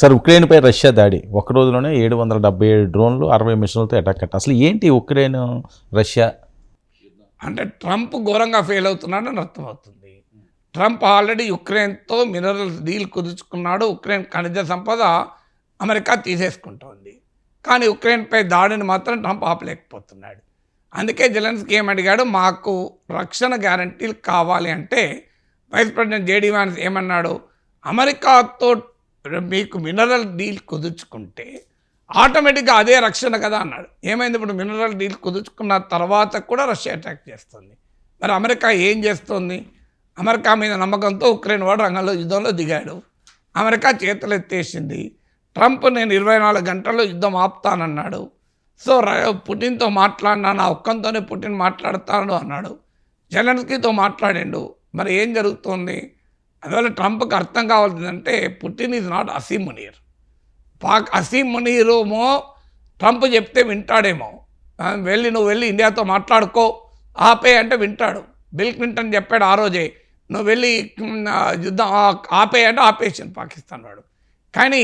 Sir ఉక్రెయిన్పై Russia దాడి ఒక రోజులోనే 777 డ్రోన్లు 60 మిషన్లతో అటాక్ అట్ట. అసలు ఏంటి ఉక్రెయిన్ రష్యా? అంటే ట్రంప్ ఘోరంగా ఫెయిల్ అవుతున్నాడని అర్థమవుతుంది. ట్రంప్ ఆల్రెడీ యుక్రెయిన్తో మినరల్స్ డీల్ కుదుర్చుకున్నాడు. ఉక్రెయిన్ ఖనిజ సంపద అమెరికా తీసేసుకుంటోంది. కానీ ఉక్రెయిన్పై దాడిని మాత్రం ట్రంప్ ఆపలేకపోతున్నాడు. అందుకే జెలెన్స్కీ ఏమడిగాడు, మాకు రక్షణ గ్యారంటీలు కావాలి అంటే వైస్ ప్రెసిడెంట్ జేడీ వాన్స్ ఏమన్నాడు, అమెరికాతో మీకు మినరల్ డీల్ కుదుర్చుకుంటే ఆటోమేటిక్గా అదే రక్షణ కదా అన్నాడు. ఏమైంది, ఇప్పుడు మినరల్ డీల్ కుదుర్చుకున్న తర్వాత కూడా రష్యా అటాక్ చేస్తుంది. మరి అమెరికా ఏం చేస్తుంది? అమెరికా మీద నమ్మకంతో ఉక్రెయిన్ వాడు యుద్ధంలో దిగాడు. అమెరికా చేతులు ఎత్తేసింది. ట్రంప్ నేను 24 గంటల్లో యుద్ధం ఆపుతానన్నాడు. సో పుటిన్తో మాట్లాడినా, నా ఒక్కంతోనే పుటిన్ మాట్లాడతాను అన్నాడు. జెలెన్స్కీతో మాట్లాడిండు. మరి ఏం జరుగుతుంది? అందువల్ల ట్రంప్కి అర్థం కావాల్సిందంటే Putin is not Asim Munir. అసీం మునీరేమో ట్రంప్ చెప్తే వింటాడేమో, నువ్వు వెళ్ళి ఇండియాతో మాట్లాడుకో ఆపే అంటే వింటాడు. బిల్ క్లింటన్ చెప్పాడు ఆ రోజే, నువ్వు వెళ్ళి యుద్ధం ఆపే అంటే ఆపేసాను పాకిస్తాన్ వాడు. కానీ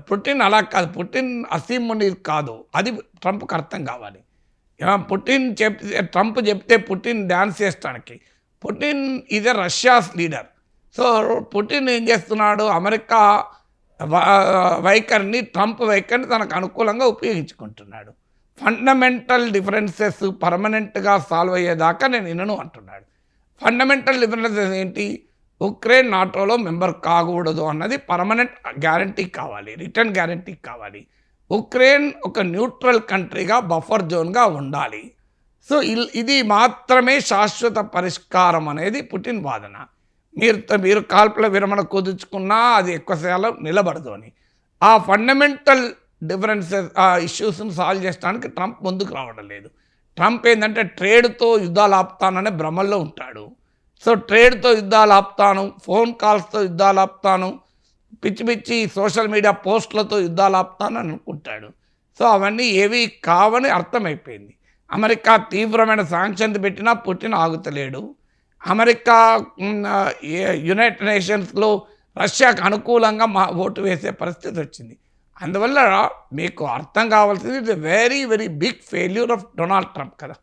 పుటిన్ అలా కాదు, పుటిన్ అసీం మునీర్ కాదు. అది ట్రంప్కి అర్థం కావాలి. ట్రంప్ చెప్తే పుటిన్ డ్యాన్స్ చేస్తానికి. Putin is a Russia's leader. So Putin ఏం చేస్తున్నాడు, అమెరికా వైఖరిని, ట్రంప్ వైఖరిని తనకు అనుకూలంగా ఉపయోగించుకుంటున్నాడు. ఫండమెంటల్ డిఫరెన్సెస్ పర్మనెంట్గా సాల్వ్ అయ్యేదాకా నేను వినను అంటున్నాడు. ఫండమెంటల్ డిఫరెన్సెస్ ఏంటి? ఉక్రెయిన్ నాటోలో మెంబర్ కాకూడదు అన్నది పర్మనెంట్ గ్యారంటీ కావాలి, రిటర్న్ గ్యారంటీ కావాలి. ఉక్రెయిన్ ఒక న్యూట్రల్ కంట్రీగా బఫర్ జోన్గా ఉండాలి. సో ఇది మాత్రమే శాశ్వత పరిష్కారం అనేది పుటిన్ వాదన. మీరు కాల్పుల విరమణ కుదుర్చుకున్నా అది ఎక్కువసేపు నిలబడదు అని. ఆ ఫండమెంటల్ డిఫరెన్సెస్ ఆ ఇష్యూస్ని సాల్వ్ చేయడానికి ట్రంప్ ముందుకు రావడం లేదు. ట్రంప్ ఏంటంటే ట్రేడ్తో యుద్ధాలు ఆపుతాననే భ్రమల్లో ఉంటాడు. సో ట్రేడ్తో యుద్ధాలు ఆపుతాను, ఫోన్ కాల్స్తో యుద్ధాలు ఆపుతాను, పిచ్చి పిచ్చి సోషల్ మీడియా పోస్టులతో యుద్ధాలు ఆపుతాను అని అనుకుంటాడు. సో అవన్నీ ఏవి కావని అర్థమైపోయింది. అమెరికా తీవ్రమైన శాంక్షన్స్ పెట్టినా పుటిన్ ఆగుతలేడు. అమెరికా యునైటెడ్ నేషన్స్లో రష్యాకు అనుకూలంగా ఓటు వేసే పరిస్థితి వచ్చింది. అందువల్ల మీకు అర్థం కావాల్సింది it's very very big failure of Donald Trump కదా.